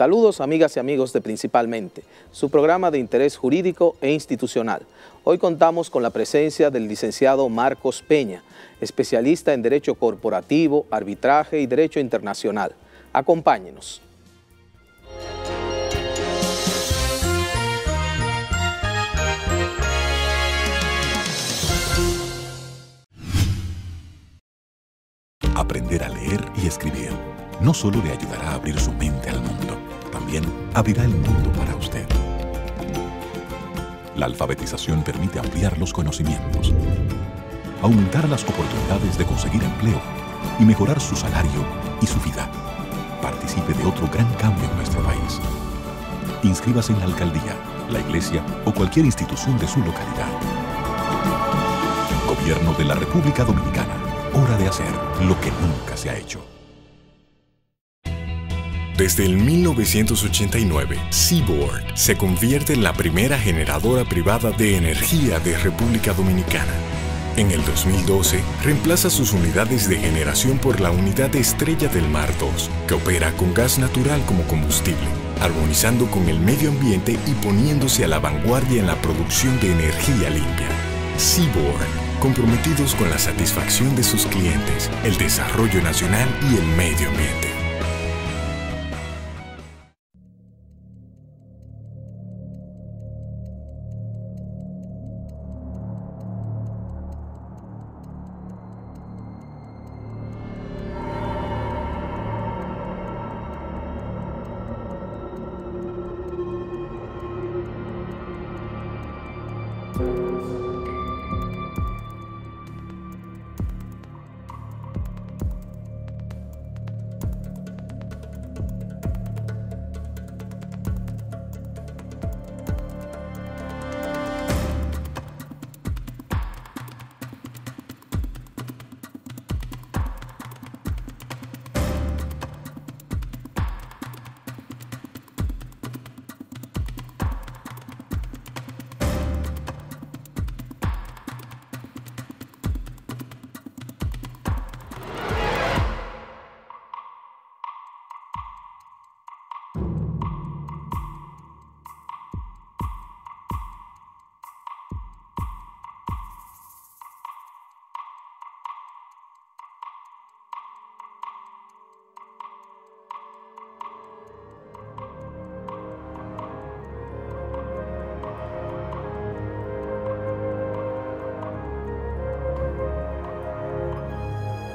Saludos amigas y amigos de Principalmente, su programa de interés jurídico e institucional. Hoy contamos con la presencia del licenciado Marcos Peña, especialista en Derecho Corporativo, Arbitraje y Derecho Internacional. Acompáñenos. Aprender a leer y escribir no solo le ayudará a abrir su mente al mundo, también abrirá el mundo para usted. La alfabetización permite ampliar los conocimientos, aumentar las oportunidades de conseguir empleo y mejorar su salario y su vida. Participe de otro gran cambio en nuestro país. Inscríbase en la alcaldía, la iglesia o cualquier institución de su localidad. Gobierno de la República Dominicana. Hora de hacer lo que nunca se ha hecho. Desde el 1989, Seaboard se convierte en la primera generadora privada de energía de República Dominicana. En el 2012, reemplaza sus unidades de generación por la unidad Estrella del Mar 2, que opera con gas natural como combustible, armonizando con el medio ambiente y poniéndose a la vanguardia en la producción de energía limpia. Seaboard, comprometidos con la satisfacción de sus clientes, el desarrollo nacional y el medio ambiente.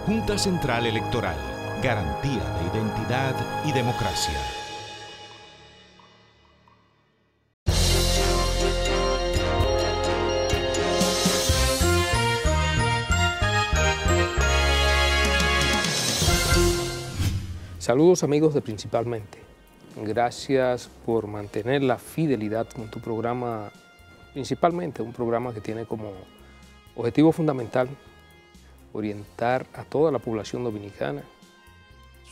Junta Central Electoral, garantía de identidad y democracia. Saludos amigos de Principalmente. Gracias por mantener la fidelidad con tu programa, Principalmente, un programa que tiene como objetivo fundamental orientar a toda la población dominicana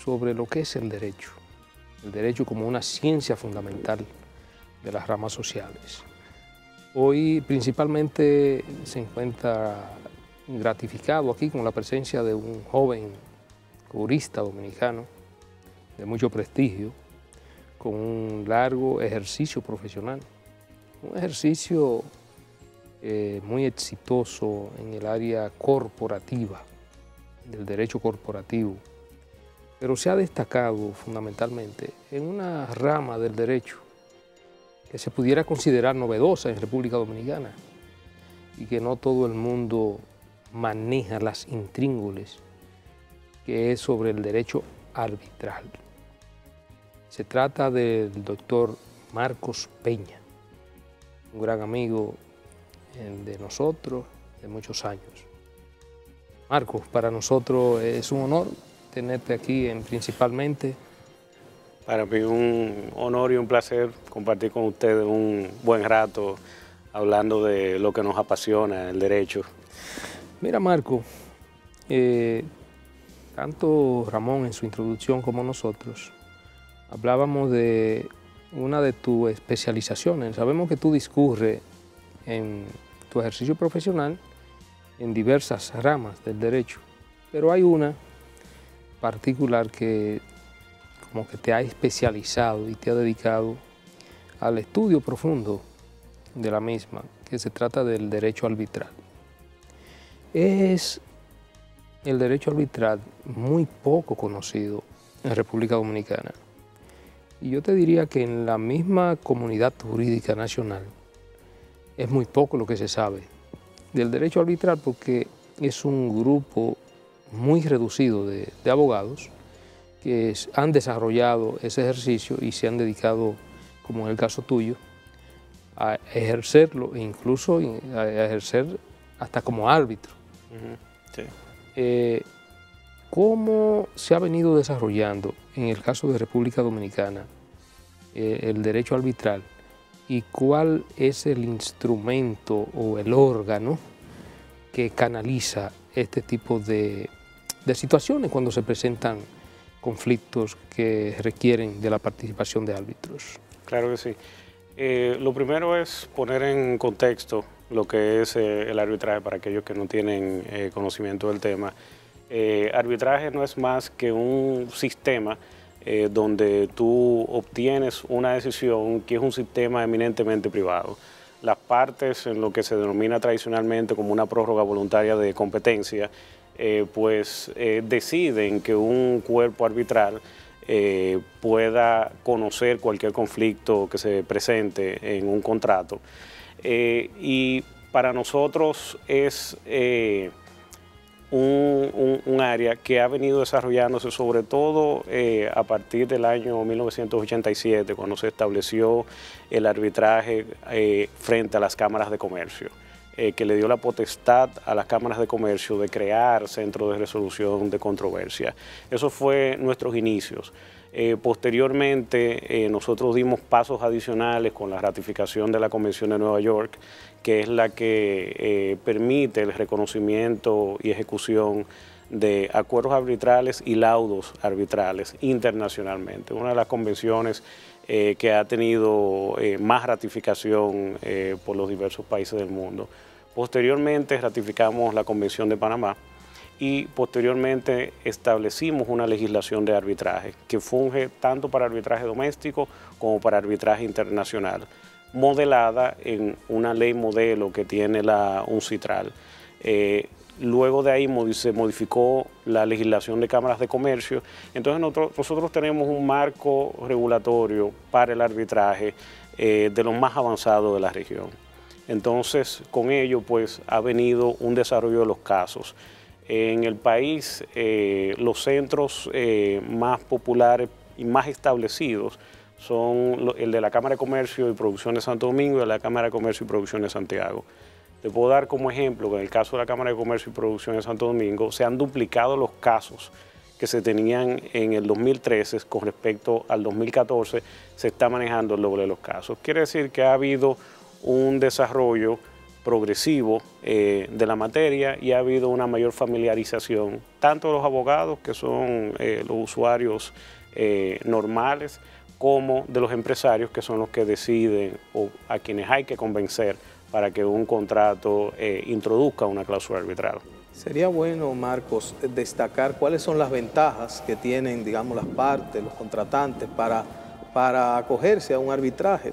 sobre lo que es el derecho como una ciencia fundamental de las ramas sociales. Hoy principalmente se encuentra gratificado aquí con la presencia de un joven jurista dominicano de mucho prestigio, con un largo ejercicio profesional, un ejercicio muy exitoso en el área corporativa, del derecho corporativo, pero se ha destacado fundamentalmente en una rama del derecho que se pudiera considerar novedosa en República Dominicana y que no todo el mundo maneja las intríngulis, que es sobre el derecho arbitral. Se trata del doctor Marcos Peña, un gran amigo de nosotros de muchos años. Marcos, para nosotros es un honor tenerte aquí Principalmente. Para mí un honor y un placer compartir con ustedes un buen rato hablando de lo que nos apasiona, el derecho. Mira, Marcos, tanto Ramón en su introducción como nosotros hablábamos de una de tus especializaciones. Sabemos que tú discurres en tu ejercicio profesional en diversas ramas del derecho, pero hay una particular que como que te ha especializado y te ha dedicado al estudio profundo de la misma, que se trata del derecho arbitral. Es el derecho arbitral muy poco conocido en República Dominicana. Y yo te diría que en la misma comunidad jurídica nacional es muy poco lo que se sabe del derecho arbitral, porque es un grupo muy reducido de abogados que han desarrollado ese ejercicio y se han dedicado, como en el caso tuyo, a ejercerlo e incluso a ejercer hasta como árbitro. Sí. ¿Cómo se ha venido desarrollando en el caso de República Dominicana el derecho arbitral y cuál es el instrumento o el órgano que canaliza este tipo de situaciones cuando se presentan conflictos que requieren de la participación de árbitros? Claro que sí. Lo primero es poner en contexto lo que es el arbitraje para aquellos que no tienen conocimiento del tema. Arbitraje no es más que un sistema donde tú obtienes una decisión que es un sistema eminentemente privado. Las partes, en lo que se denomina tradicionalmente como una prórroga voluntaria de competencia, deciden que un cuerpo arbitral pueda conocer cualquier conflicto que se presente en un contrato. Y para nosotros es un área que ha venido desarrollándose sobre todo a partir del año 1987, cuando se estableció el arbitraje frente a las cámaras de comercio, que le dio la potestad a las cámaras de comercio de crear centros de resolución de controversia. Eso fue nuestros inicios. Posteriormente, nosotros dimos pasos adicionales con la ratificación de la Convención de Nueva York, que es la que permite el reconocimiento y ejecución de acuerdos arbitrales y laudos arbitrales internacionalmente. Una de las convenciones que ha tenido más ratificación por los diversos países del mundo. Posteriormente ratificamos la Convención de Panamá y posteriormente establecimos una legislación de arbitraje que funge tanto para arbitraje doméstico como para arbitraje internacional, modelada en una ley modelo que tiene la UNCITRAL. Luego de ahí se modificó la legislación de cámaras de comercio. Entonces nosotros tenemos un marco regulatorio para el arbitraje de los más avanzados de la región. Entonces, con ello pues ha venido un desarrollo de los casos. En el país, los centros más populares y más establecidos son el de la Cámara de Comercio y Producción de Santo Domingo y de la Cámara de Comercio y Producción de Santiago. Te puedo dar como ejemplo que en el caso de la Cámara de Comercio y Producción de Santo Domingo se han duplicado los casos que se tenían en el 2013 con respecto al 2014, se está manejando el doble de los casos. Quiere decir que ha habido un desarrollo progresivo de la materia y ha habido una mayor familiarización, tanto de los abogados, que son los usuarios normales, como de los empresarios, que son los que deciden o a quienes hay que convencer para que un contrato introduzca una cláusula arbitral. Sería bueno, Marcos, destacar cuáles son las ventajas que tienen, digamos, las partes, los contratantes, para acogerse a un arbitraje,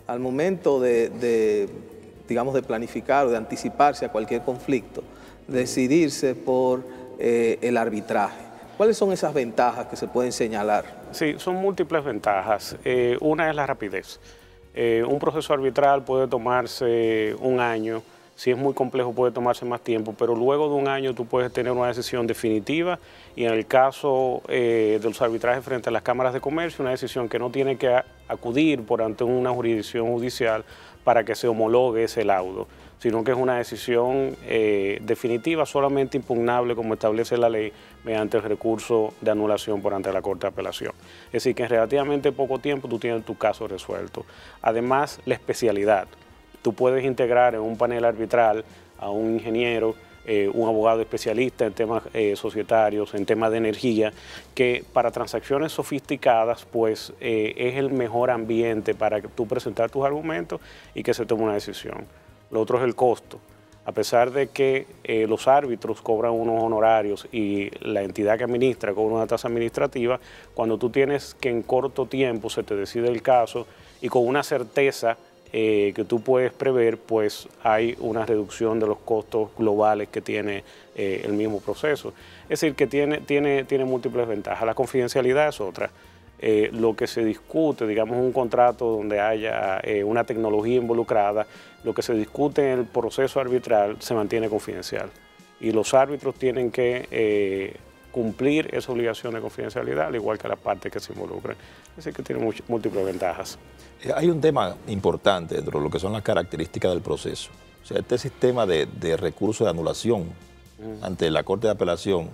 al momento digamos, de planificar o de anticiparse a cualquier conflicto, decidirse por el arbitraje. ¿Cuáles son esas ventajas que se pueden señalar? Sí, son múltiples ventajas. Una es la rapidez. Un proceso arbitral puede tomarse un año, si es muy complejo puede tomarse más tiempo, pero luego de un año tú puedes tener una decisión definitiva y en el caso de los arbitrajes frente a las cámaras de comercio, una decisión que no tiene que acudir por ante una jurisdicción judicial para que se homologue ese laudo, sino que es una decisión definitiva, solamente impugnable como establece la ley mediante el recurso de anulación por ante la Corte de Apelación. Es decir, que en relativamente poco tiempo tú tienes tu caso resuelto. Además, la especialidad. Tú puedes integrar en un panel arbitral a un ingeniero, un abogado especialista en temas societarios, en temas de energía, que para transacciones sofisticadas pues es el mejor ambiente para que tú presentar tus argumentos y que se tome una decisión. Lo otro es el costo. A pesar de que los árbitros cobran unos honorarios y la entidad que administra cobra una tasa administrativa, cuando tú tienes que en corto tiempo se te decide el caso y con una certeza que tú puedes prever, pues hay una reducción de los costos globales que tiene el mismo proceso. Es decir, que tiene múltiples ventajas. La confidencialidad es otra. Lo que se discute, digamos, un contrato donde haya una tecnología involucrada, lo que se discute en el proceso arbitral se mantiene confidencial. Y los árbitros tienen que cumplir esa obligación de confidencialidad, al igual que las partes que se involucran. Es decir, que tiene múltiples ventajas. Hay un tema importante dentro de lo que son las características del proceso. O sea, este sistema de recurso de anulación ante la Corte de Apelación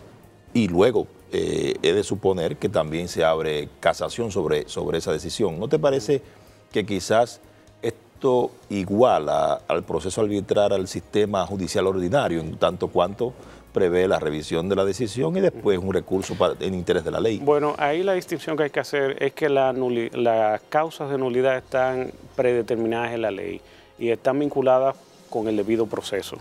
y luego he de suponer que también se abre casación sobre esa decisión. ¿No te parece que quizás esto iguala al proceso arbitral al sistema judicial ordinario, en tanto cuanto prevé la revisión de la decisión y después un recurso en interés de la ley? Bueno, ahí la distinción que hay que hacer es que las causas de nulidad están predeterminadas en la ley y están vinculadas con el debido proceso,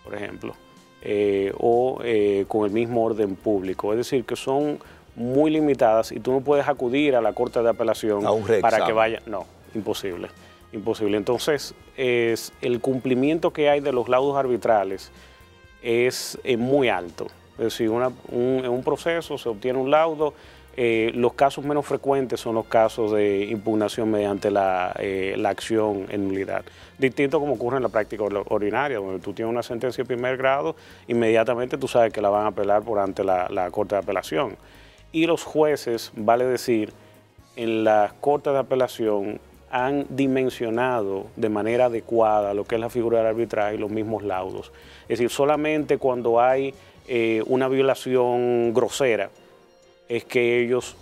por ejemplo. Con el mismo orden público, es decir, que son muy limitadas y tú no puedes acudir a la Corte de Apelación para que vaya, no, imposible, imposible. Entonces, el cumplimiento que hay de los laudos arbitrales es muy alto, es decir, en un proceso se obtiene un laudo. Los casos menos frecuentes son los casos de impugnación mediante la acción en nulidad. Distinto como ocurre en la práctica ordinaria, donde tú tienes una sentencia de primer grado, inmediatamente tú sabes que la van a apelar por ante la Corte de Apelación. Y los jueces, vale decir, en la Corte de Apelación han dimensionado de manera adecuada lo que es la figura del arbitraje y los mismos laudos. Es decir, solamente cuando hay una violación grosera, es que ellos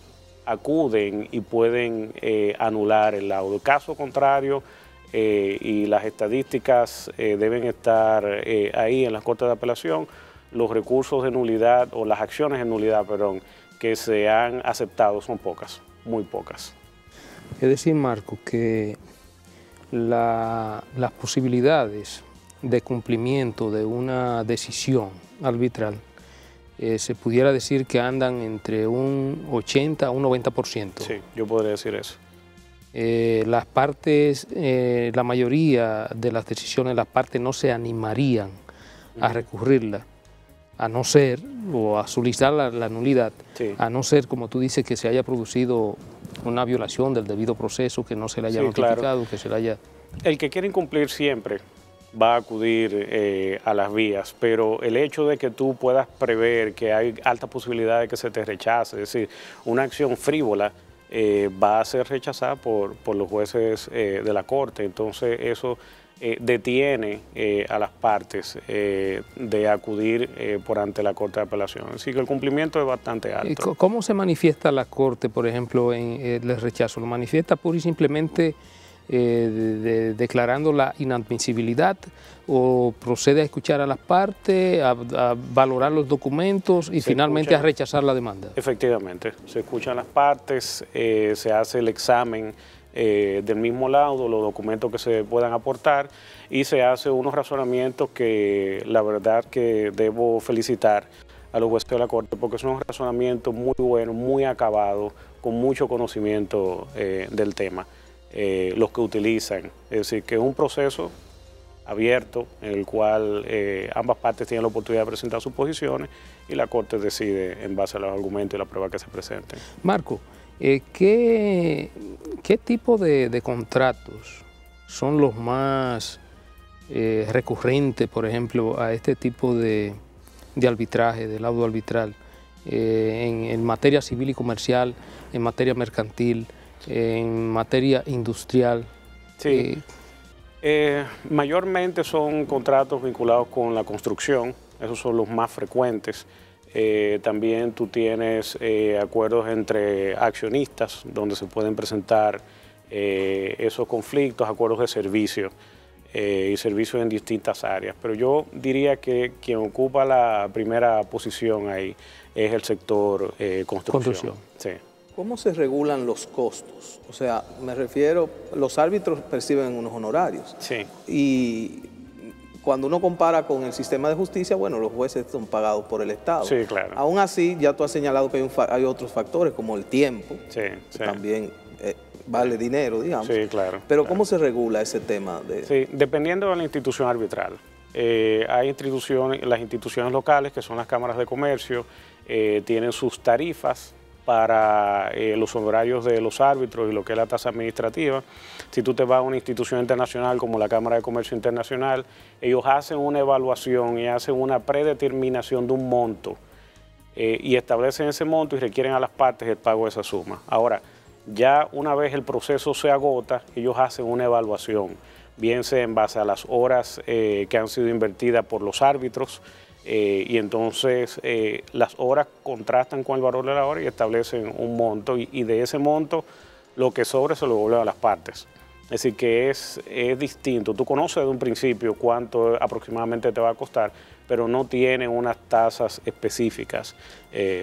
acuden y pueden anular el laudo. Caso contrario, y las estadísticas deben estar ahí en las Cortes de Apelación, los recursos de nulidad o las acciones de nulidad, perdón, que se han aceptado son pocas, muy pocas. Es decir, Marco, que las posibilidades de cumplimiento de una decisión arbitral se pudiera decir que andan entre un 80 a un 90%. Sí, yo podría decir eso. Las partes, la mayoría de las decisiones, las partes no se animarían a recurrirla, a no ser, o a solicitar la nulidad, sí, a no ser, como tú dices, que se haya producido una violación del debido proceso, que no se le haya notificado, claro, que se le haya... El que quiere incumplir siempre va a acudir a las vías, pero el hecho de que tú puedas prever que hay alta posibilidad de que se te rechace, es decir, una acción frívola va a ser rechazada por los jueces de la Corte, entonces eso detiene a las partes de acudir por ante la Corte de Apelación. Así que el cumplimiento es bastante alto. ¿Cómo se manifiesta la Corte, por ejemplo, en el rechazo? ¿Lo manifiesta pura y simplemente declarando la inadmisibilidad o procede a escuchar a las partes, a valorar los documentos y finalmente a rechazar la demanda? Efectivamente, se escuchan las partes, se hace el examen del mismo laudo, los documentos que se puedan aportar y se hace unos razonamientos que la verdad que debo felicitar a los jueces de la Corte porque son unos razonamientos muy buenos, muy acabados, con mucho conocimiento del tema. Los que utilizan, es decir, que es un proceso abierto en el cual ambas partes tienen la oportunidad de presentar sus posiciones y la Corte decide en base a los argumentos y las pruebas que se presenten. Marco, ¿qué tipo de contratos son los más recurrentes, por ejemplo, a este tipo de arbitraje, de laudo arbitral, en materia civil y comercial, en materia mercantil, en materia industrial? Sí, mayormente son contratos vinculados con la construcción, esos son los más frecuentes. También tú tienes acuerdos entre accionistas donde se pueden presentar esos conflictos, acuerdos de servicio y servicios en distintas áreas. Pero yo diría que quien ocupa la primera posición ahí es el sector construcción. Sí. ¿Cómo se regulan los costos? O sea, me refiero, los árbitros perciben unos honorarios. Sí. Y cuando uno compara con el sistema de justicia, bueno, los jueces son pagados por el Estado. Sí, claro. Aún así, ya tú has señalado que hay otros factores, como el tiempo, que también vale dinero, digamos. Sí, claro. Pero claro. ¿cómo se regula ese tema? Sí, dependiendo de la institución arbitral. Hay las instituciones locales, que son las cámaras de comercio, tienen sus tarifas para los honorarios de los árbitros y lo que es la tasa administrativa. Si tú te vas a una institución internacional como la Cámara de Comercio Internacional, ellos hacen una evaluación y hacen una predeterminación de un monto y establecen ese monto y requieren a las partes el pago de esa suma. Ahora, ya una vez el proceso se agota, ellos hacen una evaluación, bien sea en base a las horas que han sido invertidas por los árbitros, y entonces las horas contrastan con el valor de la hora y establecen un monto y de ese monto lo que sobre se lo devuelve a las partes. Es decir, que es distinto. Tú conoces de un principio cuánto aproximadamente te va a costar, pero no tiene unas tasas específicas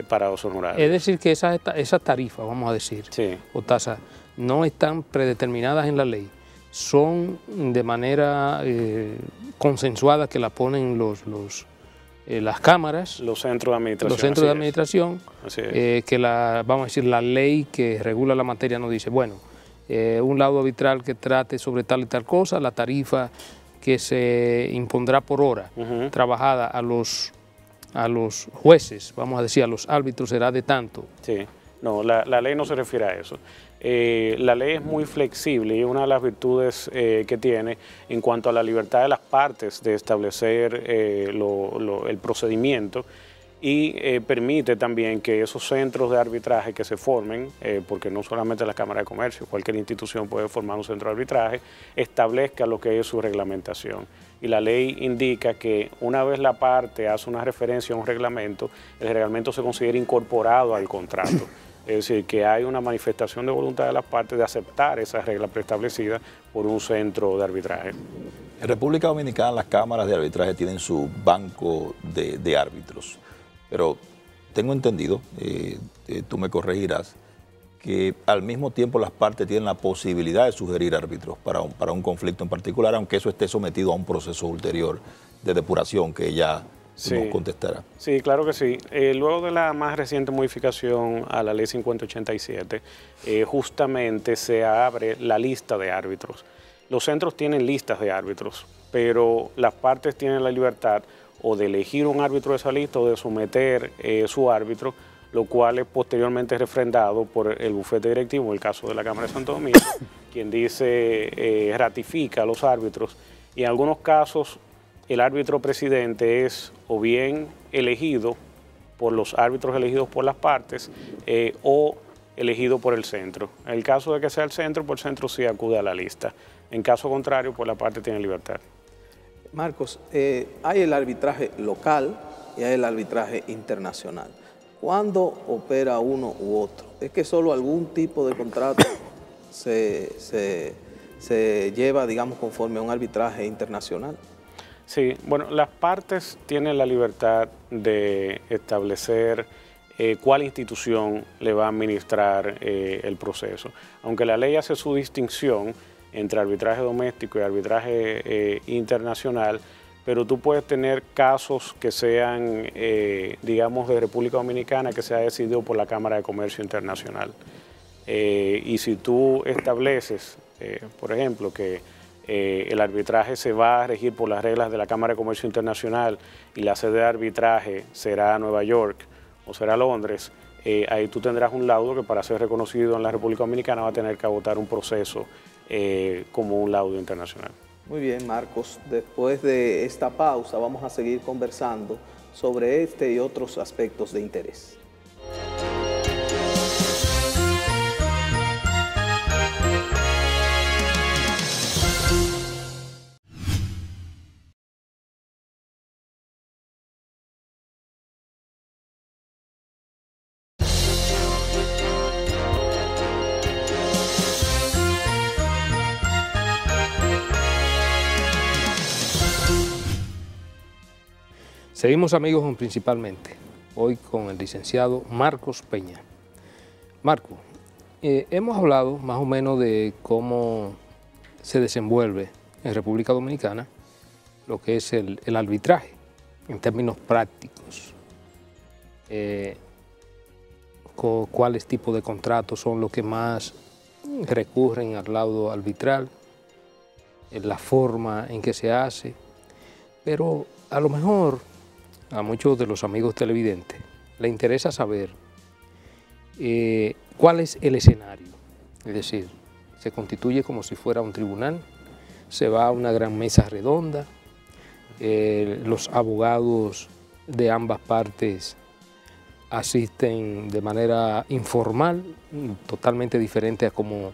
para los honorarios. Es decir, que esas tarifas, vamos a decir, sí, o tasas, no están predeterminadas en la ley, son de manera consensuada que la ponen las cámaras, los centros de administración. Los centros de administración, que vamos a decir, la ley que regula la materia nos dice, bueno, un laudo arbitral que trate sobre tal y tal cosa, la tarifa que se impondrá por hora trabajada a los jueces, vamos a decir, a los árbitros será de tanto. Sí, no, la ley no se refiere a eso. La ley es muy flexible y una de las virtudes que tiene en cuanto a la libertad de las partes de establecer el procedimiento y permite también que esos centros de arbitraje que se formen, porque no solamente la Cámara de Comercio, cualquier institución puede formar un centro de arbitraje, establezca lo que es su reglamentación. Y la ley indica que una vez la parte hace una referencia a un reglamento, el reglamento se considera incorporado al contrato. Es decir, que hay una manifestación de voluntad de las partes de aceptar esa regla preestablecida por un centro de arbitraje. En República Dominicana las cámaras de arbitraje tienen su banco de árbitros, pero tengo entendido, tú me corregirás, que al mismo tiempo las partes tienen la posibilidad de sugerir árbitros para un conflicto en particular, aunque eso esté sometido a un proceso ulterior de depuración que ya nos contestará. Sí, claro que sí. Luego de la más reciente modificación a la Ley 5087, justamente se abre la lista de árbitros. Los centros tienen listas de árbitros, pero las partes tienen la libertad o de elegir un árbitro de esa lista o de someter su árbitro, lo cual es posteriormente refrendado por el bufete directivo, en el caso de la Cámara de Santo Domingo, quien dice ratifica a los árbitros, y en algunos casos el árbitro presidente es o bien elegido por los árbitros elegidos por las partes o elegido por el centro. En el caso de que sea el centro, pues el centro sí acude a la lista. En caso contrario, pues la parte tiene libertad. Marcos, hay el arbitraje local y hay el arbitraje internacional. ¿Cuándo opera uno u otro? ¿Es que solo algún tipo de contrato se lleva, digamos, conforme a un arbitraje internacional? Sí, bueno, las partes tienen la libertad de establecer cuál institución le va a administrar el proceso. Aunque la ley hace su distinción entre arbitraje doméstico y arbitraje internacional, pero tú puedes tener casos que sean, digamos, de República Dominicana, que se ha decidido por la Cámara de Comercio Internacional. Y si tú estableces, por ejemplo, que el arbitraje se va a regir por las reglas de la Cámara de Comercio Internacional y la sede de arbitraje será Nueva York o será Londres, ahí tú tendrás un laudo que para ser reconocido en la República Dominicana va a tener que agotar un proceso como un laudo internacional. Muy bien, Marcos. Después de esta pausa vamos a seguir conversando sobre este y otros aspectos de interés. Seguimos, amigos, principalmente hoy con el licenciado Marcos Peña. Marco, hemos hablado más o menos de cómo se desenvuelve en República Dominicana lo que es el arbitraje en términos prácticos. ¿Cuáles tipos de contratos son los que más recurren al lado arbitral? La forma en que se hace. Pero a lo mejor a muchos de los amigos televidentes les interesa saber cuál es el escenario. Es decir, se constituye como si fuera un tribunal, se va a una gran mesa redonda, los abogados de ambas partes asisten de manera informal, totalmente diferente a como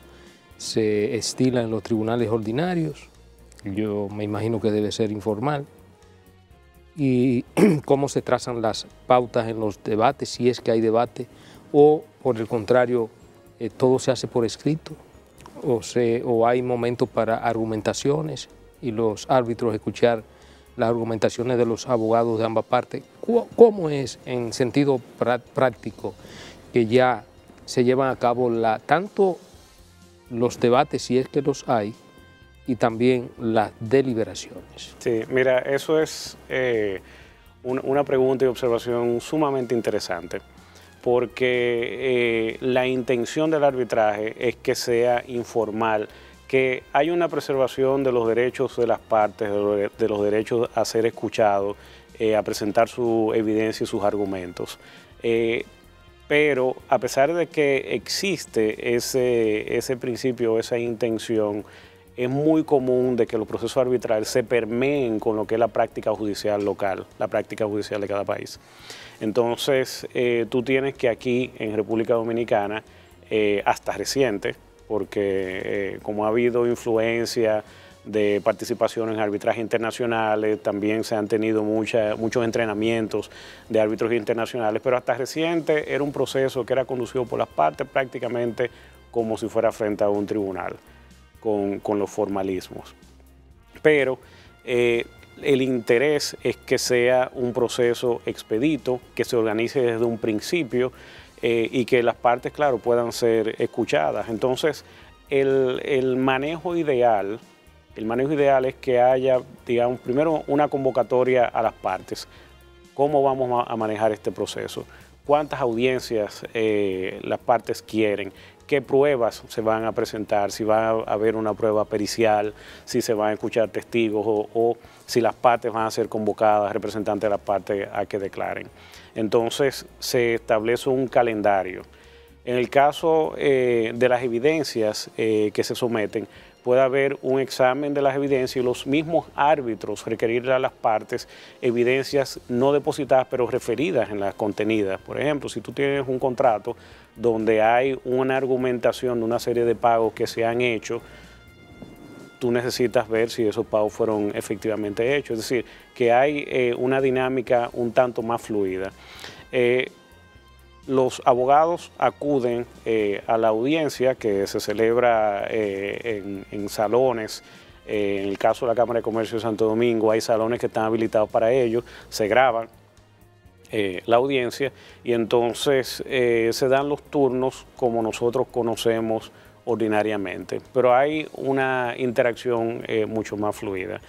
se estila en los tribunales ordinarios. Yo me imagino que debe ser informal. Y cómo se trazan las pautas en los debates, si es que hay debate, o por el contrario, todo se hace por escrito, o hay momentos para argumentaciones y los árbitros escuchar las argumentaciones de los abogados de ambas partes. ¿Cómo es en sentido práctico que ya se llevan a cabo tanto los debates, si es que los hay, y también las deliberaciones? Sí, mira, eso es una pregunta y observación sumamente interesante, porque la intención del arbitraje es que sea informal, que haya una preservación de los derechos de las partes, de los derechos a ser escuchados, a presentar su evidencia y sus argumentos. Pero a pesar de que existe ese principio, esa intención, es muy común de que los procesos arbitrales se permeen con lo que es la práctica judicial local, la práctica judicial de cada país. Entonces, tú tienes que aquí en República Dominicana, hasta reciente, porque como ha habido influencia de participación en arbitrajes internacionales, también se han tenido muchos entrenamientos de árbitros internacionales, pero hasta reciente era un proceso que era conducido por las partes prácticamente como si fuera frente a un tribunal, con los formalismos. Pero el interés es que sea un proceso expedito, que se organice desde un principio, y que las partes, claro, puedan ser escuchadas. Entonces, el manejo ideal es que haya, digamos, primero una convocatoria a las partes. ¿Cómo vamos a manejar este proceso? ¿Cuántas audiencias las partes quieren? ¿Qué pruebas se van a presentar? Si va a haber una prueba pericial, si se van a escuchar testigos o si las partes van a ser convocadas, representantes de las partes, a que declaren. Entonces se establece un calendario. En el caso de las evidencias que se someten, puede haber un examen de las evidencias y los mismos árbitros requerirle a las partes evidencias no depositadas pero referidas en las contenidas. Por ejemplo, si tú tienes un contrato donde hay una argumentación de una serie de pagos que se han hecho, tú necesitas ver si esos pagos fueron efectivamente hechos. Es decir, que hay una dinámica un tanto más fluida. Los abogados acuden a la audiencia que se celebra en salones. En el caso de la Cámara de Comercio de Santo Domingo hay salones que están habilitados para ello, se graban la audiencia y entonces se dan los turnos como nosotros conocemos ordinariamente, pero hay una interacción mucho más fluida.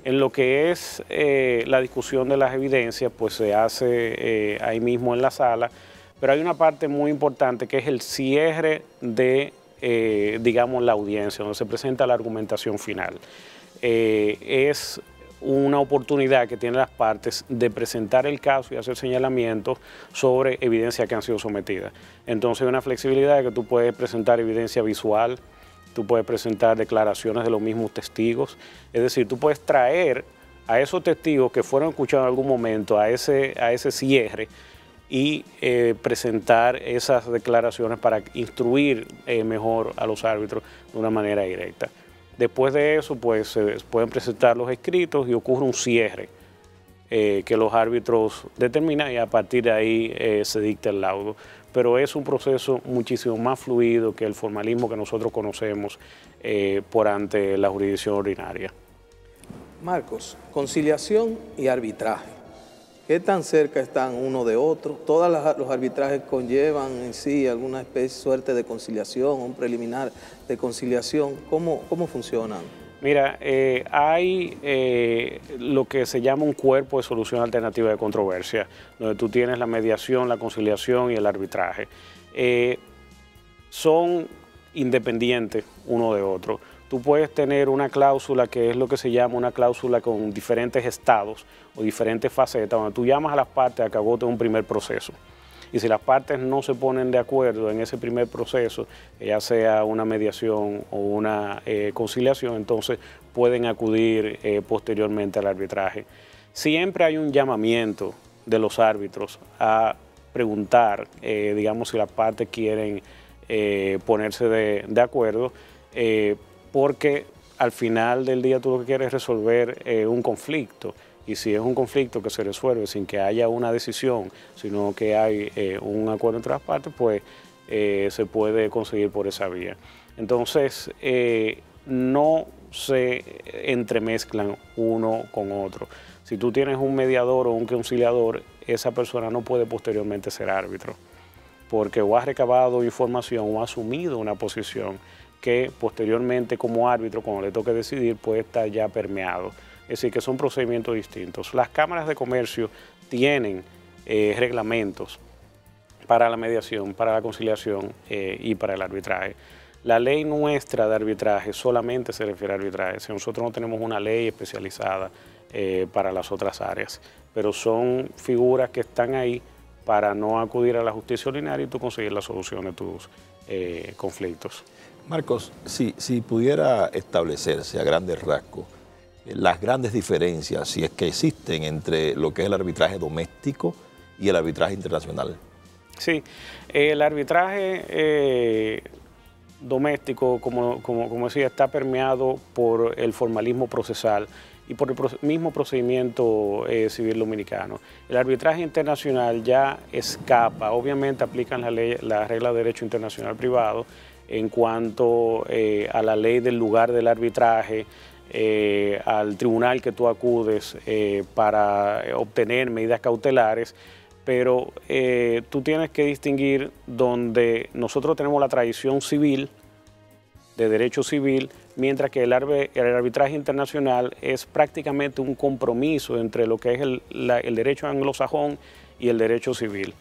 En lo que es la discusión de las evidencias, pues se hace ahí mismo en la sala, pero hay una parte muy importante que es el cierre de, digamos, la audiencia, donde se presenta la argumentación final. Es una oportunidad que tienen las partes de presentar el caso y hacer señalamientos sobre evidencia que han sido sometidas. Entonces hay una flexibilidad de que tú puedes presentar evidencia visual, tú puedes presentar declaraciones de los mismos testigos, es decir, tú puedes traer a esos testigos que fueron escuchados en algún momento a ese cierre y presentar esas declaraciones para instruir mejor a los árbitros de una manera directa. Después de eso, pues se pueden presentar los escritos y ocurre un cierre que los árbitros determinan y a partir de ahí se dicta el laudo. Pero es un proceso muchísimo más fluido que el formalismo que nosotros conocemos por ante la jurisdicción ordinaria. Marcos, conciliación y arbitraje. ¿Qué tan cerca están uno de otro? ¿Todos los arbitrajes conllevan en sí alguna suerte de conciliación, un preliminar de conciliación? ¿Cómo funcionan? Mira, hay lo que se llama un cuerpo de solución alternativa de controversia, donde tú tienes la mediación, la conciliación y el arbitraje. Son independientes uno de otro. Tú puedes tener una cláusula que es lo que se llama una cláusula con diferentes estados o diferentes facetas, donde tú llamas a las partes a que agoten un primer proceso. Y si las partes no se ponen de acuerdo en ese primer proceso, ya sea una mediación o una conciliación, entonces pueden acudir posteriormente al arbitraje. Siempre hay un llamamiento de los árbitros a preguntar, digamos, si las partes quieren ponerse de acuerdo, porque al final del día tú lo que quieres es resolver un conflicto. Y si es un conflicto que se resuelve sin que haya una decisión, sino que hay un acuerdo entre las partes, pues se puede conseguir por esa vía. Entonces, no se entremezclan uno con otro. Si tú tienes un mediador o un conciliador, esa persona no puede posteriormente ser árbitro, porque o ha recabado información o ha asumido una posición que posteriormente como árbitro, cuando le toque decidir, puede estar ya permeado. Es decir, que son procedimientos distintos. Las cámaras de comercio tienen reglamentos para la mediación, para la conciliación y para el arbitraje. La ley nuestra de arbitraje solamente se refiere a arbitraje. Si nosotros no tenemos una ley especializada para las otras áreas, pero son figuras que están ahí para no acudir a la justicia ordinaria y tú conseguir la solución de tus conflictos. Marcos, si pudiera establecerse a grandes rasgos las grandes diferencias, si es que existen, entre lo que es el arbitraje doméstico y el arbitraje internacional. Sí, el arbitraje doméstico, como decía, está permeado por el formalismo procesal y por el mismo procedimiento civil dominicano. El arbitraje internacional ya escapa, obviamente aplican la regla de derecho internacional privado en cuanto a la ley del lugar del arbitraje, al tribunal que tú acudes para obtener medidas cautelares, pero tú tienes que distinguir donde nosotros tenemos la tradición civil, de derecho civil, mientras que el arbitraje internacional es prácticamente un compromiso entre lo que es el derecho anglosajón y el derecho civil,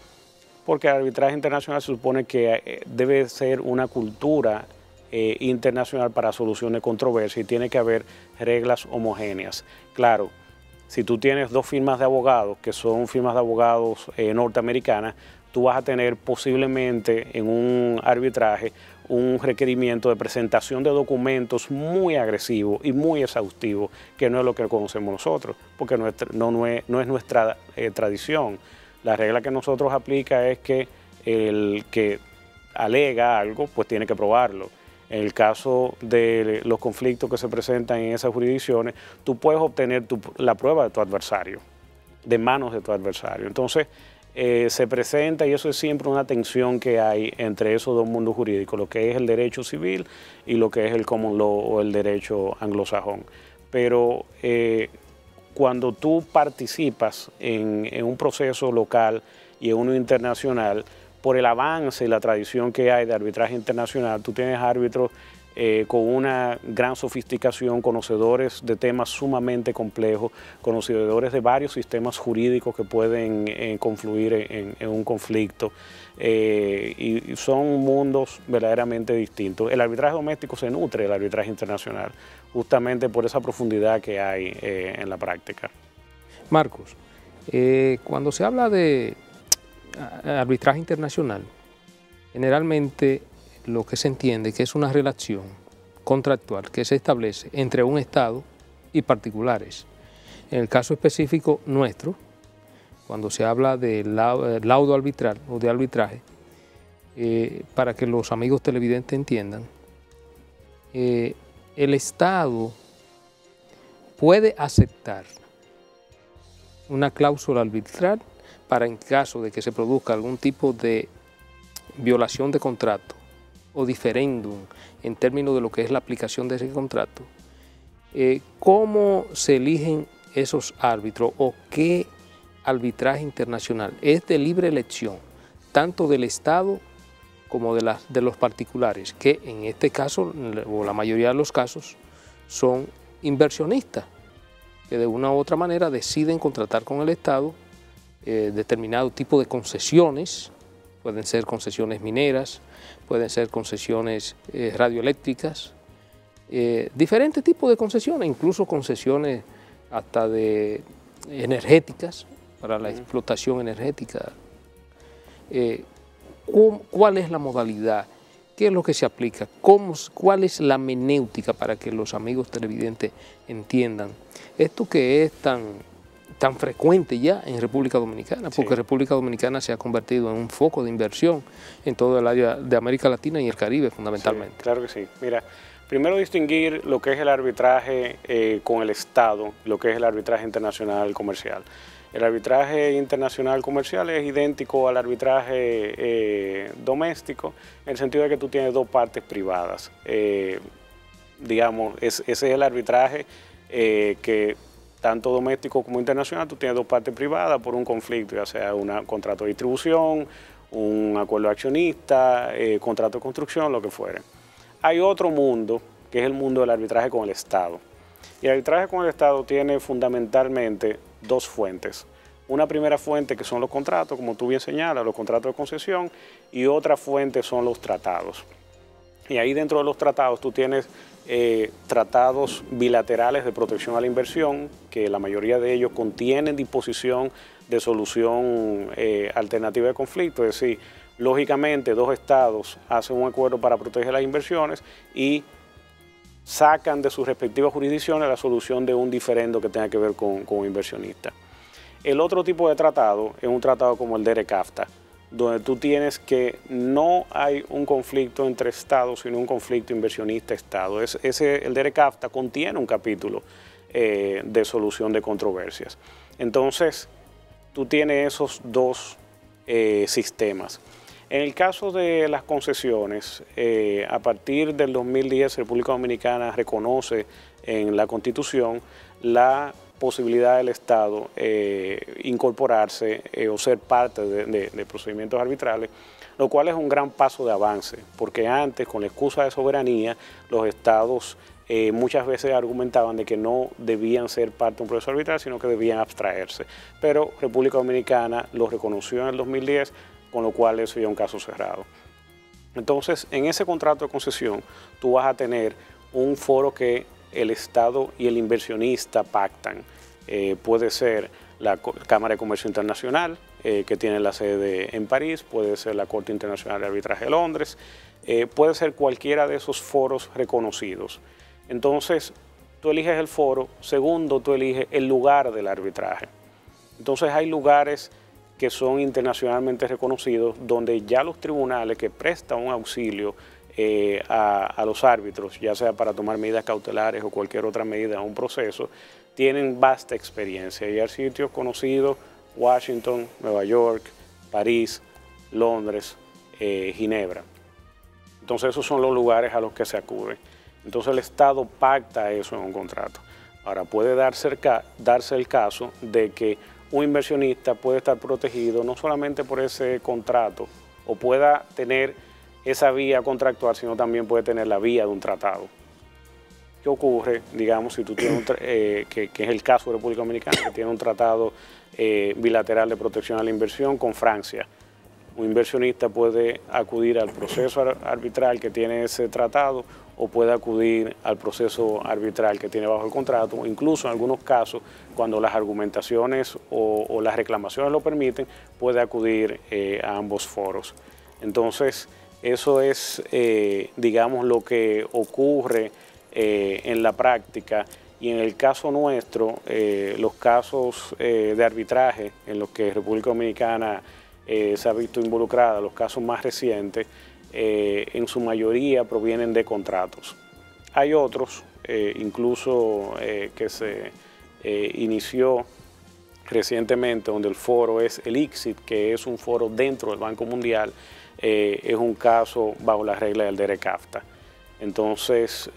porque el arbitraje internacional se supone que debe ser una cultura internacional para solución de controversia y tiene que haber reglas homogéneas. Claro, si tú tienes dos firmas de abogados, que son firmas de abogados norteamericanas, tú vas a tener posiblemente en un arbitraje un requerimiento de presentación de documentos muy agresivo y muy exhaustivo, que no es lo que conocemos nosotros, porque no es nuestra tradición. La regla que nosotros aplica es que el que alega algo, pues tiene que probarlo. En el caso de los conflictos que se presentan en esas jurisdicciones, tú puedes obtener la prueba de tu adversario, de manos de tu adversario. Entonces, se presenta, y eso es siempre una tensión que hay entre esos dos mundos jurídicos, lo que es el derecho civil y lo que es el common law o el derecho anglosajón. Pero cuando tú participas en un proceso local y en uno internacional, por el avance y la tradición que hay de arbitraje internacional, tú tienes árbitros con una gran sofisticación, conocedores de temas sumamente complejos, conocedores de varios sistemas jurídicos que pueden confluir en un conflicto, y son mundos verdaderamente distintos. El arbitraje doméstico se nutre del arbitraje internacional, justamente por esa profundidad que hay en la práctica. Marcos, cuando se habla de arbitraje internacional, generalmente lo que se entiende que es una relación contractual que se establece entre un Estado y particulares. En el caso específico nuestro, cuando se habla de laudo arbitral o de arbitraje, para que los amigos televidentes entiendan, el Estado puede aceptar una cláusula arbitral para en caso de que se produzca algún tipo de violación de contrato o diferéndum en términos de lo que es la aplicación de ese contrato. ¿Cómo se eligen esos árbitros o qué arbitraje internacional? ¿Es de libre elección, tanto del Estado como de los particulares, que en este caso, o la mayoría de los casos, son inversionistas que de una u otra manera deciden contratar con el Estado determinado tipo de concesiones, pueden ser concesiones mineras, pueden ser concesiones radioeléctricas, diferentes tipos de concesiones, incluso concesiones hasta de energéticas, para la explotación energética. ¿Cuál es la modalidad? ¿Qué es lo que se aplica? ¿Cuál es la menéutica para que los amigos televidentes entiendan esto que es tan frecuente ya en República Dominicana? Porque sí, República Dominicana se ha convertido en un foco de inversión en todo el área de América Latina y el Caribe fundamentalmente. Sí, claro que sí. Mira, primero distinguir lo que es el arbitraje con el Estado, lo que es el arbitraje internacional comercial. El arbitraje internacional comercial es idéntico al arbitraje doméstico, en el sentido de que tú tienes dos partes privadas. Digamos, ese es el arbitraje que tanto doméstico como internacional, tú tienes dos partes privadas por un conflicto, ya sea un contrato de distribución, un acuerdo de accionista, contrato de construcción, lo que fuere. Hay otro mundo, que es el mundo del arbitraje con el Estado. Y el arbitraje con el Estado tiene fundamentalmente dos fuentes. Una primera fuente que son los contratos, como tú bien señalas, los contratos de concesión, y otra fuente son los tratados. Y ahí dentro de los tratados tú tienes tratados bilaterales de protección a la inversión, que la mayoría de ellos contienen disposición de solución alternativa de conflicto, es decir, lógicamente dos estados hacen un acuerdo para proteger las inversiones y sacan de sus respectivas jurisdicciones la solución de un diferendo que tenga que ver con un inversionista. El otro tipo de tratado es un tratado como el DERE-CAFTA, donde tú tienes que no hay un conflicto entre estados, sino un conflicto inversionista-estado. El DERE-CAFTA contiene un capítulo de solución de controversias. Entonces, tú tienes esos dos sistemas. En el caso de las concesiones, a partir del 2010, República Dominicana reconoce en la Constitución la posibilidad del Estado incorporarse o ser parte de procedimientos arbitrales, lo cual es un gran paso de avance, porque antes, con la excusa de soberanía, los estados muchas veces argumentaban de que no debían ser parte de un proceso arbitral, sino que debían abstraerse. Pero República Dominicana lo reconoció en el 2010, con lo cual eso ya es un caso cerrado. Entonces, en ese contrato de concesión, tú vas a tener un foro que el Estado y el inversionista pactan. Puede ser la Cámara de Comercio Internacional, que tiene la sede en París, puede ser la Corte Internacional de Arbitraje de Londres, puede ser cualquiera de esos foros reconocidos. Entonces, tú eliges el foro. Segundo, tú eliges el lugar del arbitraje. Entonces, hay lugares que son internacionalmente reconocidos, donde ya los tribunales que prestan un auxilio a los árbitros, ya sea para tomar medidas cautelares o cualquier otra medida en un proceso, tienen vasta experiencia. Y hay sitios conocidos: Washington, Nueva York, París, Londres, Ginebra. Entonces esos son los lugares a los que se acude. Entonces el Estado pacta eso en un contrato. Ahora, puede darse el caso de que un inversionista puede estar protegido no solamente por ese contrato, o pueda tener esa vía contractual, sino también puede tener la vía de un tratado. ¿Qué ocurre, digamos, si tú tienes que es el caso de República Dominicana, que tiene un tratado bilateral de protección a la inversión con Francia? Un inversionista puede acudir al proceso arbitral que tiene ese tratado, o puede acudir al proceso arbitral que tiene bajo el contrato, o incluso en algunos casos, cuando las argumentaciones o las reclamaciones lo permiten, puede acudir a ambos foros. Entonces, eso es, digamos, lo que ocurre en la práctica. Y en el caso nuestro, los casos de arbitraje en los que República Dominicana se ha visto involucrada, los casos más recientes, en su mayoría provienen de contratos. Hay otros, incluso que se inició recientemente, donde el foro es el ICSID, que es un foro dentro del Banco Mundial, es un caso bajo la regla del DERE-CAFTA. Entonces,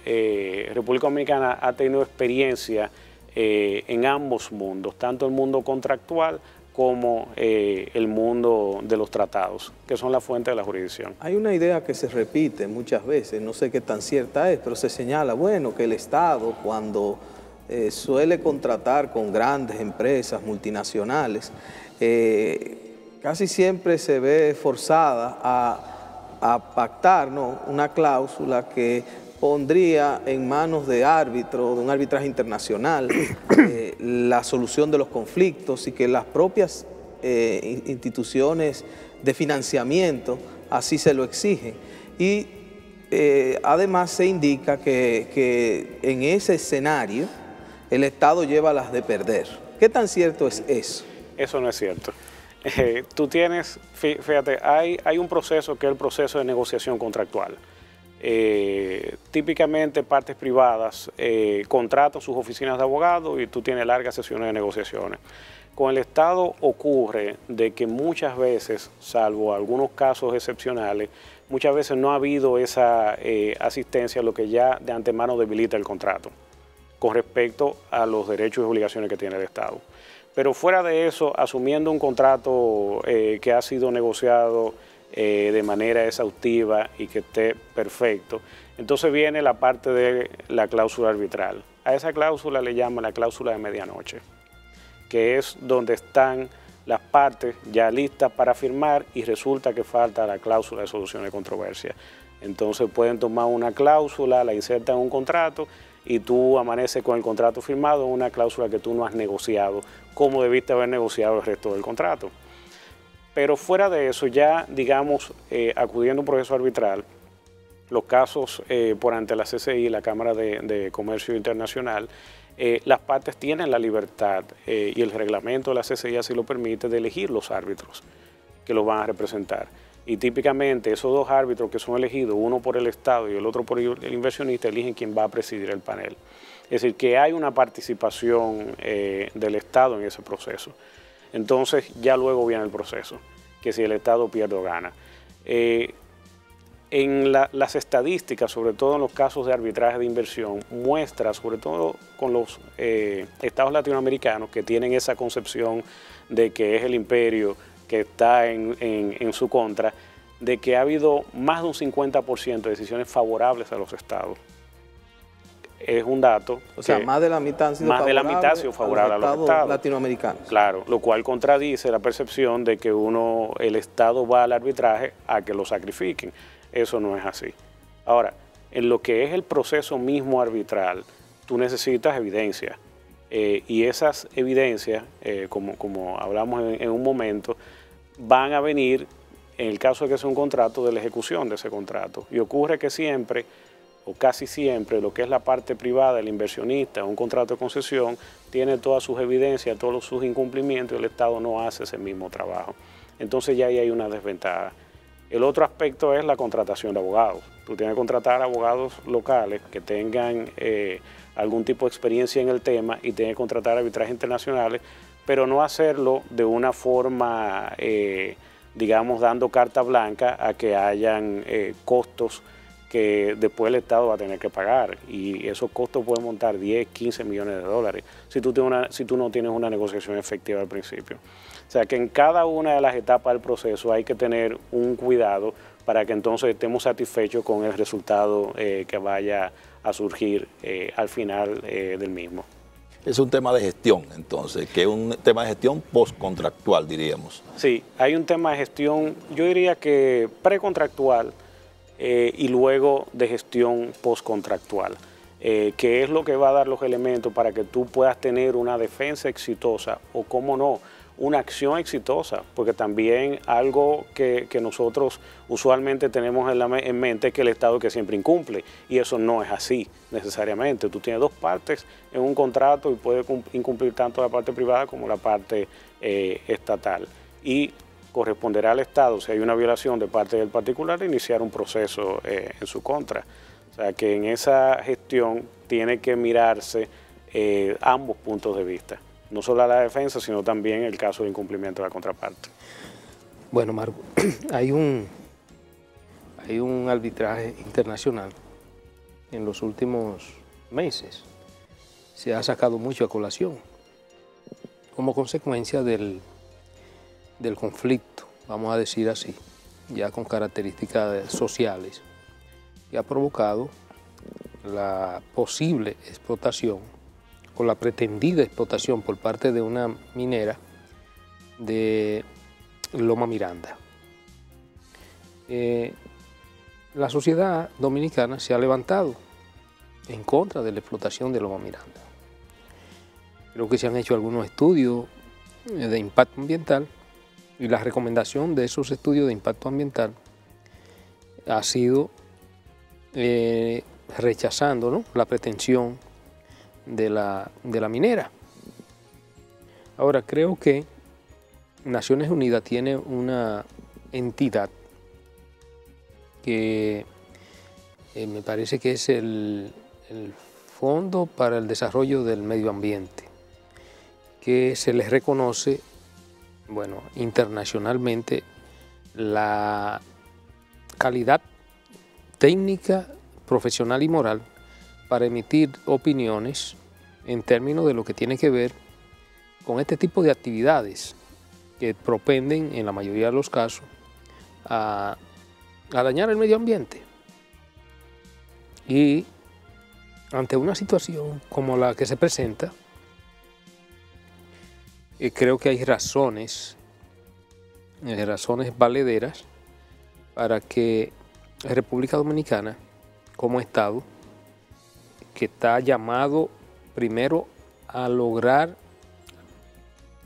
República Dominicana ha tenido experiencia en ambos mundos, tanto el mundo contractual como el mundo de los tratados, que son la fuente de la jurisdicción. Hay una idea que se repite muchas veces, no sé qué tan cierta es, pero se señala, bueno, que el Estado cuando suele contratar con grandes empresas multinacionales, casi siempre se ve forzada a pactar, ¿no?, una cláusula que pondría en manos de árbitro, de un arbitraje internacional, la solución de los conflictos, y que las propias instituciones de financiamiento así se lo exigen. Y además se indica que en ese escenario el Estado lleva las de perder. ¿Qué tan cierto es eso? Eso no es cierto. Tú tienes, fíjate, hay un proceso que es el proceso de negociación contractual. Típicamente partes privadas contratan sus oficinas de abogados y tú tienes largas sesiones de negociaciones. Con el Estado ocurre de que muchas veces, salvo algunos casos excepcionales, muchas veces no ha habido esa asistencia, lo que ya de antemano debilita el contrato con respecto a los derechos y obligaciones que tiene el Estado. Pero fuera de eso, asumiendo un contrato que ha sido negociado de manera exhaustiva y que esté perfecto, entonces viene la parte de la cláusula arbitral. A esa cláusula le llaman la cláusula de medianoche, que es donde están las partes ya listas para firmar y resulta que falta la cláusula de solución de controversia. Entonces pueden tomar una cláusula, la insertan en un contrato y tú amaneces con el contrato firmado, una cláusula que tú no has negociado, como debiste haber negociado el resto del contrato. Pero fuera de eso, ya digamos, acudiendo a un proceso arbitral, los casos por ante la CCI, la Cámara de Comercio Internacional, las partes tienen la libertad y el reglamento de la CCI así lo permite, de elegir los árbitros que los van a representar. Y típicamente esos dos árbitros que son elegidos, uno por el Estado y el otro por el inversionista, eligen quién va a presidir el panel. Es decir, que hay una participación del Estado en ese proceso. Entonces ya luego viene el proceso, que si el Estado pierde o gana. En las estadísticas, sobre todo en los casos de arbitraje de inversión, muestra, sobre todo con los estados latinoamericanos que tienen esa concepción de que es el imperio que está en su contra, de que ha habido más de un 50% de decisiones favorables a los estados. Es un dato. O sea, más de la mitad han sido favorables a los estados latinoamericanos. Claro, lo cual contradice la percepción de que el Estado va al arbitraje a que lo sacrifiquen. Eso no es así. Ahora, en lo que es el proceso mismo arbitral, tú necesitas evidencia. Y esas evidencias, como hablamos en un momento, van a venir, en el caso de que sea un contrato, de la ejecución de ese contrato. Y ocurre que siempre, o casi siempre, lo que es la parte privada, el inversionista, un contrato de concesión, tiene todas sus evidencias, todos sus incumplimientos, y el Estado no hace ese mismo trabajo. Entonces ya ahí hay una desventaja. El otro aspecto es la contratación de abogados. Tú tienes que contratar abogados locales que tengan algún tipo de experiencia en el tema y tienes que contratar arbitrajes internacionales, pero no hacerlo de una forma, digamos, dando carta blanca a que hayan costos que después el Estado va a tener que pagar, y esos costos pueden montar 10, 15 millones de dólares si tú no tienes una negociación efectiva al principio. O sea que en cada una de las etapas del proceso hay que tener un cuidado para que entonces estemos satisfechos con el resultado que vaya a surgir al final del mismo. Es un tema de gestión, entonces, que es un tema de gestión postcontractual, diríamos. Sí, hay un tema de gestión, yo diría que precontractual, y luego de gestión postcontractual, que es lo que va a dar los elementos para que tú puedas tener una defensa exitosa o, cómo no, una acción exitosa, porque también algo que nosotros usualmente tenemos en mente es que el Estado que siempre incumple, y eso no es así necesariamente. Tú tienes dos partes en un contrato y puedes incumplir tanto la parte privada como la parte estatal, y corresponderá al Estado, si hay una violación de parte del particular, iniciar un proceso en su contra. O sea que en esa gestión tiene que mirarse ambos puntos de vista, no solo a la defensa, sino también el caso de incumplimiento de la contraparte. Bueno, Marco, hay un arbitraje internacional en los últimos meses. Se ha sacado mucho a colación como consecuencia del del conflicto, vamos a decir así, ya con características sociales, que ha provocado la posible explotación o la pretendida explotación por parte de una minera de Loma Miranda. La sociedad dominicana se ha levantado en contra de la explotación de Loma Miranda. Creo que se han hecho algunos estudios de impacto ambiental y la recomendación de esos estudios de impacto ambiental ha sido rechazando, ¿no?, la pretensión de la minera. Ahora, creo que Naciones Unidas tiene una entidad que me parece que es el Fondo para el Desarrollo del Medio Ambiente, que se les reconoce, bueno, internacionalmente la calidad técnica, profesional y moral para emitir opiniones en términos de lo que tiene que ver con este tipo de actividades que propenden, en la mayoría de los casos, a dañar el medio ambiente. Y ante una situación como la que se presenta, creo que hay razones valederas para que la República Dominicana, como Estado, que está llamado primero a lograr,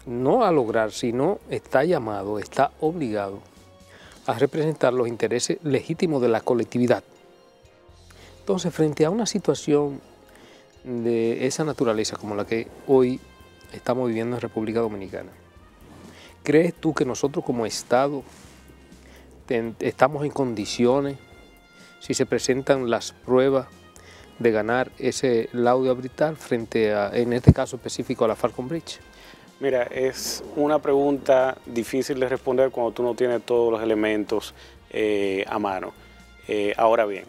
no a lograr, sino está llamado, está obligado a representar los intereses legítimos de la colectividad. Entonces, frente a una situación de esa naturaleza como la que hoy estamos viviendo en República Dominicana, ¿crees tú que nosotros como Estado estamos en condiciones, si se presentan las pruebas, de ganar ese laudo arbitral frente a, en este caso específico, a la Falcon Bridge? Mira, es una pregunta difícil de responder cuando tú no tienes todos los elementos a mano. Ahora bien,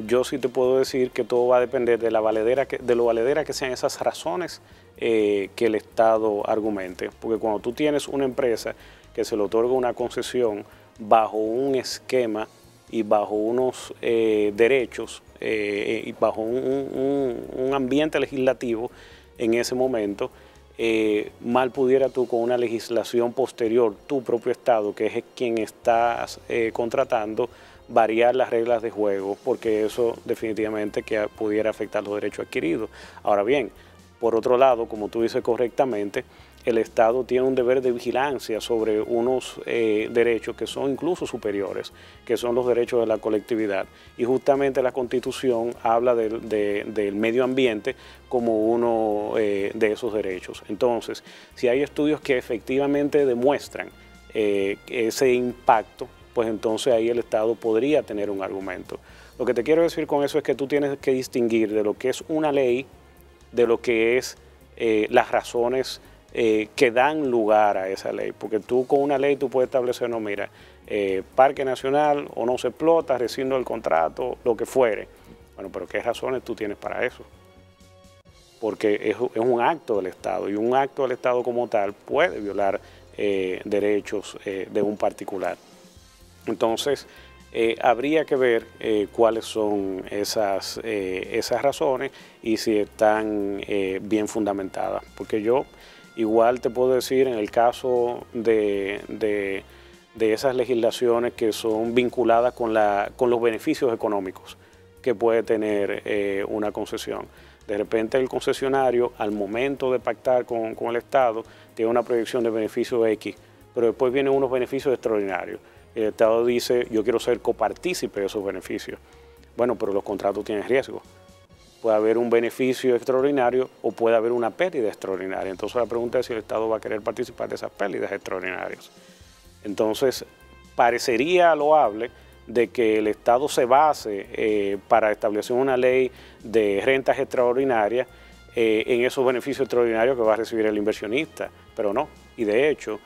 yo sí te puedo decir que todo va a depender de lo valedera que sean esas razones que el Estado argumente. Porque cuando tú tienes una empresa que se le otorga una concesión bajo un esquema y bajo unos derechos y bajo un ambiente legislativo en ese momento, mal pudiera tú con una legislación posterior, tu propio Estado, que es quien estás contratando, variar las reglas de juego, porque eso definitivamente que pudiera afectar los derechos adquiridos. Ahora bien, por otro lado, como tú dices correctamente, el Estado tiene un deber de vigilancia sobre unos derechos que son incluso superiores, que son los derechos de la colectividad. Y justamente la Constitución habla del medio ambiente como uno de esos derechos. Entonces, si hay estudios que efectivamente demuestran ese impacto, pues entonces ahí el Estado podría tener un argumento. Lo que te quiero decir con eso es que tú tienes que distinguir de lo que es una ley, de lo que es las razones que dan lugar a esa ley, porque tú con una ley tú puedes establecer, no, mira, Parque Nacional o no se explota, rescindo el contrato, lo que fuere. Bueno, pero ¿qué razones tú tienes para eso? Porque es un acto del Estado y un acto del Estado como tal puede violar derechos de un particular. Entonces, habría que ver cuáles son esas razones y si están bien fundamentadas, porque yo igual te puedo decir, en el caso de esas legislaciones que son vinculadas con los beneficios económicos que puede tener una concesión. De repente el concesionario, al momento de pactar con el Estado, tiene una proyección de beneficios X, pero después vienen unos beneficios extraordinarios. El Estado dice, yo quiero ser copartícipe de esos beneficios. Bueno, pero los contratos tienen riesgo. Puede haber un beneficio extraordinario o puede haber una pérdida extraordinaria. Entonces la pregunta es si el Estado va a querer participar de esas pérdidas extraordinarias. Entonces parecería loable de que el Estado se base para establecer una ley de rentas extraordinarias en esos beneficios extraordinarios que va a recibir el inversionista, pero no. Y de hecho,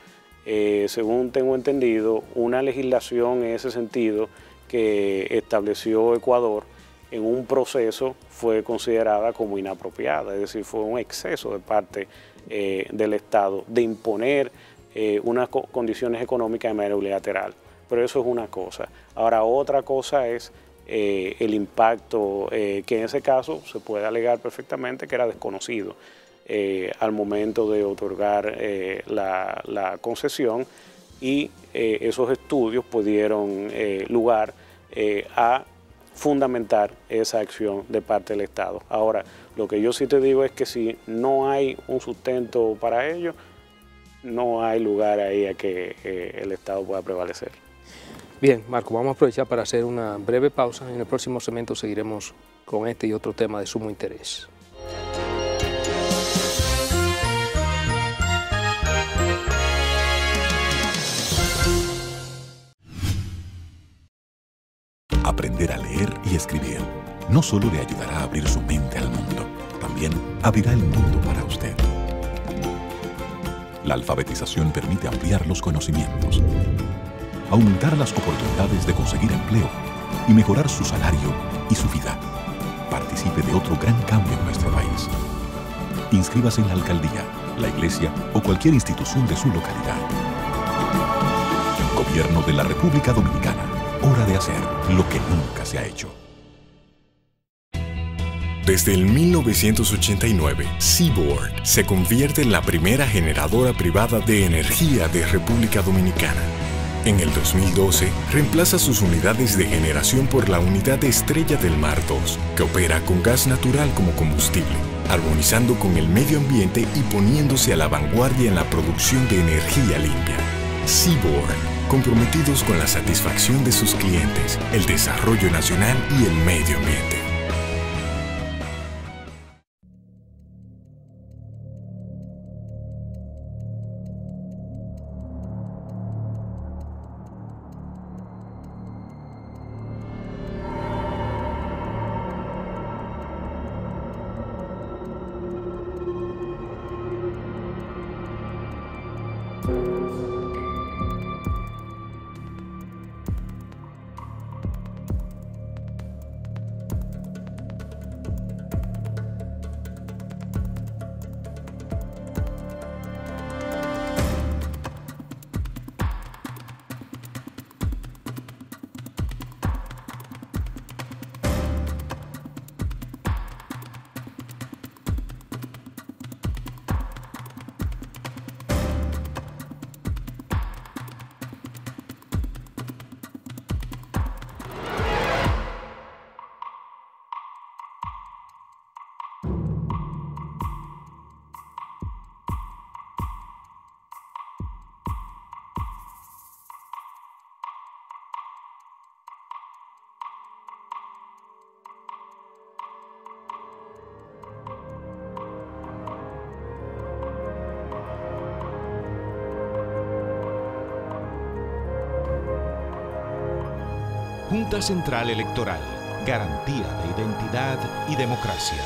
según tengo entendido, una legislación en ese sentido que estableció Ecuador en un proceso fue considerada como inapropiada, es decir, fue un exceso de parte del Estado de imponer unas condiciones económicas de manera unilateral. Pero eso es una cosa. Ahora, otra cosa es el impacto, que en ese caso se puede alegar perfectamente que era desconocido al momento de otorgar la concesión, y esos estudios pudieron lugar a fundamentar esa acción de parte del Estado. Ahora, lo que yo sí te digo es que si no hay un sustento para ello, no hay lugar ahí a que el Estado pueda prevalecer. Bien, Marco, vamos a aprovechar para hacer una breve pausa. En el próximo segmento seguiremos con este y otro tema de sumo interés. Aprender a leer y escribir no solo le ayudará a abrir su mente al mundo, también abrirá el mundo para usted. La alfabetización permite ampliar los conocimientos, aumentar las oportunidades de conseguir empleo y mejorar su salario y su vida. Participe de otro gran cambio en nuestro país. Inscríbase en la alcaldía, la iglesia o cualquier institución de su localidad. Gobierno de la República Dominicana. Hora de hacer lo que nunca se ha hecho. Desde el 1989, Seaboard se convierte en la primera generadora privada de energía de República Dominicana. En el 2012, reemplaza sus unidades de generación por la unidad Estrella del Mar 2, que opera con gas natural como combustible, armonizando con el medio ambiente y poniéndose a la vanguardia en la producción de energía limpia. Seaboard, comprometidos con la satisfacción de sus clientes, el desarrollo nacional y el medio ambiente. Junta Central Electoral, garantía de identidad y democracia.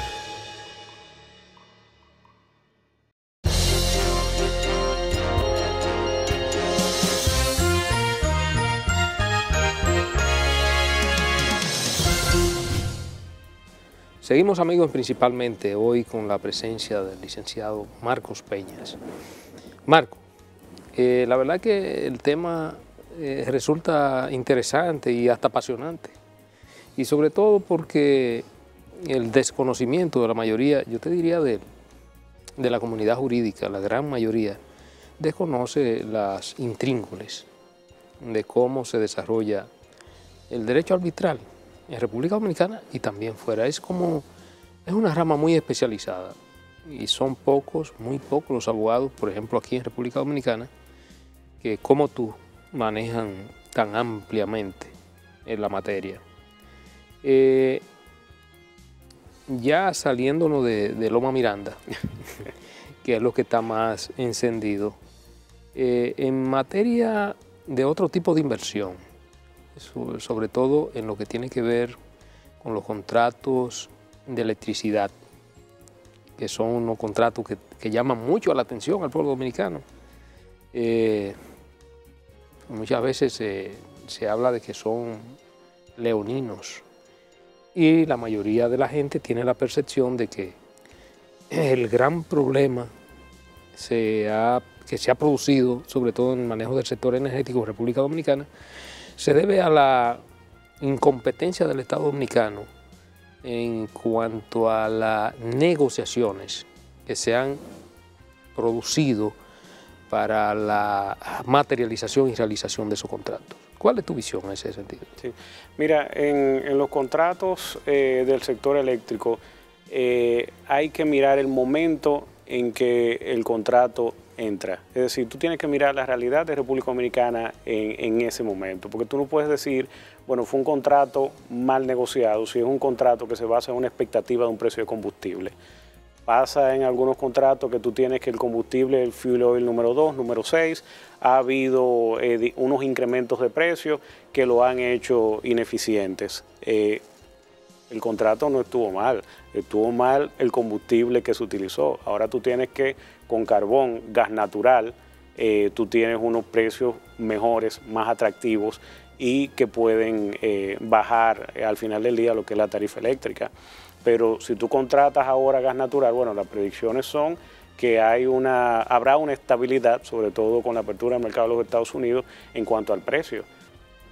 Seguimos, amigos, principalmente hoy con la presencia del licenciado Marcos Peñas. Marco, la verdad que el tema resulta interesante y hasta apasionante, y sobre todo porque el desconocimiento de la mayoría, yo te diría de la comunidad jurídica, la gran mayoría, desconoce las intríngulis de cómo se desarrolla el derecho arbitral en República Dominicana y también fuera. Es una rama muy especializada y son pocos, muy pocos los abogados, por ejemplo aquí en República Dominicana, que como tú manejan tan ampliamente en la materia. Ya saliéndonos de Loma Miranda, que es lo que está más encendido, en materia de otro tipo de inversión, sobre todo en lo que tiene que ver con los contratos de electricidad, que son unos contratos que llaman mucho la atención al pueblo dominicano. Muchas veces se habla de que son leoninos y la mayoría de la gente tiene la percepción de que el gran problema se ha que se ha producido, sobre todo en el manejo del sector energético en República Dominicana, se debe a la incompetencia del Estado dominicano en cuanto a las negociaciones que se han producido para la materialización y realización de esos contratos. ¿Cuál es tu visión en ese sentido? Sí. Mira, en los contratos del sector eléctrico hay que mirar el momento en que el contrato entra. Es decir, tú tienes que mirar la realidad de República Dominicana en ese momento, porque tú no puedes decir, bueno, fue un contrato mal negociado, si es un contrato que se basa en una expectativa de un precio de combustible. Pasa en algunos contratos que tú tienes que el combustible, el fuel oil número 2, número 6, ha habido unos incrementos de precio que lo han hecho ineficientes. El contrato no estuvo mal el combustible que se utilizó. Ahora tú tienes que, con carbón, gas natural, tú tienes unos precios mejores, más atractivos y que pueden bajar al final del día lo que es la tarifa eléctrica. Pero si tú contratas ahora gas natural, bueno, las predicciones son que habrá una estabilidad, sobre todo con la apertura del mercado de los Estados Unidos, en cuanto al precio.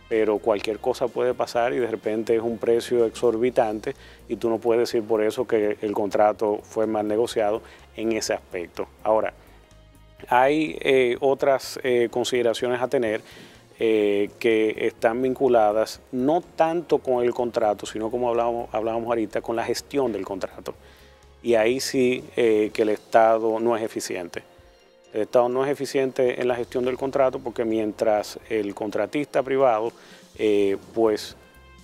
Pero cualquier cosa puede pasar y de repente es un precio exorbitante y tú no puedes decir por eso que el contrato fue mal negociado en ese aspecto. Ahora, hay otras consideraciones a tener que están vinculadas no tanto con el contrato, sino como hablábamos ahorita, con la gestión del contrato. Y ahí sí que el Estado no es eficiente. El Estado no es eficiente en la gestión del contrato porque mientras el contratista privado pues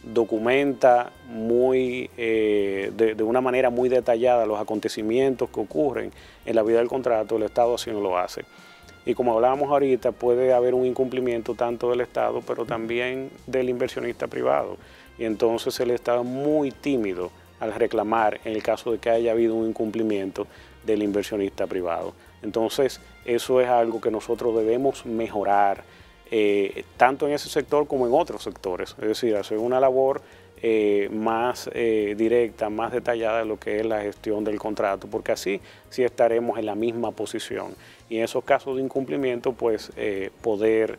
documenta de una manera muy detallada los acontecimientos que ocurren en la vida del contrato, el Estado así no lo hace. Y como hablábamos ahorita, puede haber un incumplimiento tanto del Estado, pero también del inversionista privado. Y entonces el Estado es muy tímido al reclamar en el caso de que haya habido un incumplimiento del inversionista privado. Entonces, eso es algo que nosotros debemos mejorar, tanto en ese sector como en otros sectores. Es decir, hacer una labor más directa, más detallada de lo que es la gestión del contrato, porque así sí estaremos en la misma posición. Y en esos casos de incumplimiento, pues poder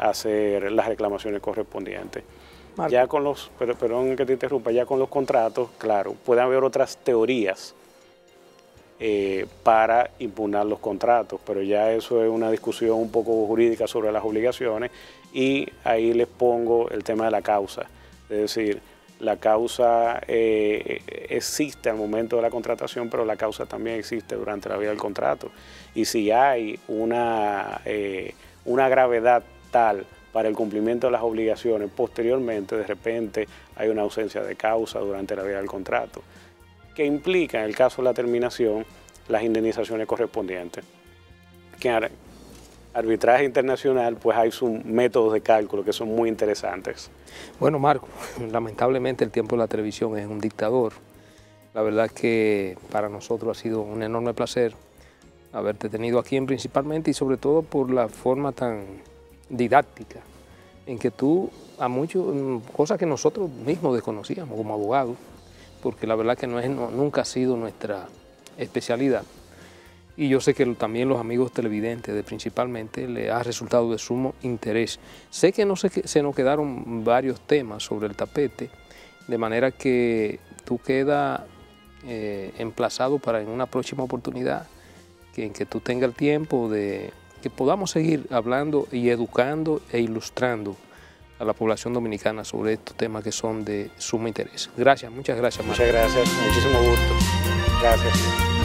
hacer las reclamaciones correspondientes. Marco. Ya con los, perdón que te interrumpa, ya con los contratos, claro, puede haber otras teorías para impugnar los contratos, pero ya eso es una discusión un poco jurídica sobre las obligaciones y ahí les pongo el tema de la causa. Es decir, la causa existe al momento de la contratación, pero la causa también existe durante la vida del contrato. Y si hay una gravedad tal para el cumplimiento de las obligaciones, posteriormente, de repente, hay una ausencia de causa durante la vida del contrato, que implica, en el caso de la terminación, las indemnizaciones correspondientes. Que en arbitraje internacional, pues hay sus métodos de cálculo que son muy interesantes. Bueno, Marco, lamentablemente el tiempo de la televisión es un dictador. La verdad es que para nosotros ha sido un enorme placer haberte tenido aquí principalmente y sobre todo por la forma tan didáctica en que tú a muchas cosas que nosotros mismos desconocíamos como abogados, porque la verdad que nunca ha sido nuestra especialidad. Y yo sé que también los amigos televidentes principalmente les ha resultado de sumo interés. Sé que se nos quedaron varios temas sobre el tapete, de manera que tú quedas emplazado para en una próxima oportunidad, en que tú tengas el tiempo de que podamos seguir hablando y educando e ilustrando a la población dominicana sobre estos temas que son de sumo interés. Gracias, muchas gracias, Marco. Muchas gracias, muchísimo gusto. Gracias.